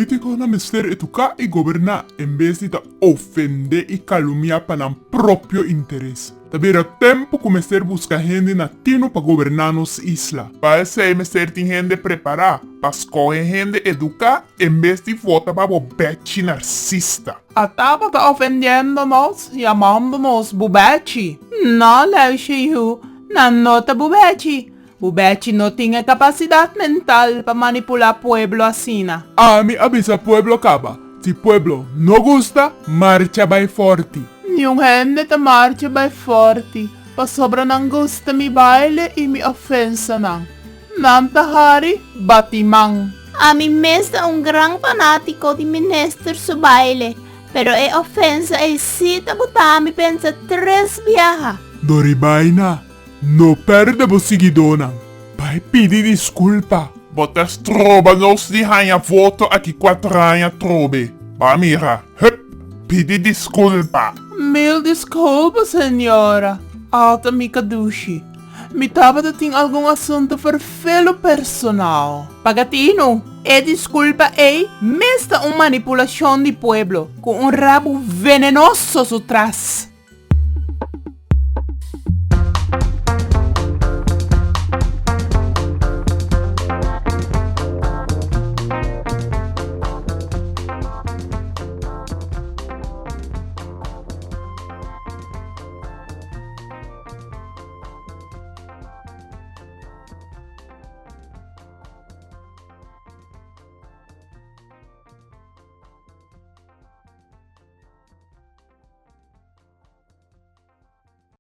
político na mister educar e governar em vez de ofender e caluniar para o próprio interesse. Tabira tempo começar a buscar gente nativa para governar nos isla. Parece que mister tem gente preparada para escolher gente educar em vez de votar para bobete narcisista. Atava tá ofendendo-nos, chamando-nos bubete. Não, Leuxiu, não nota bubete. Bubete não tinha capacidade mental para manipular pueblo assim. A mim avisa pueblo caba. Se pueblo não gosta, marcha bem forte. Yung gente ta marcha bem forte. Pa sobra não gusta mi baile e mi ofensa nang. Nanta hari, batimang. A mí me es un gran fanático de Minister su baile, pero es ofensa y si te botar me pensa 3 viaja. Doribaina, não perde o seguidona. Vai pedir desculpa. Botas troba nos de ranha voto aqui 4 ranha trobe. Mira, hup, pedir desculpa. Mil desculpas, senhora. Alta mi kadushi. Mi tabata tem algum assunto farfelo personal. Pagatino, e desculpa ei, mesta uma manipulação de pueblo com um rabo venenoso atrás.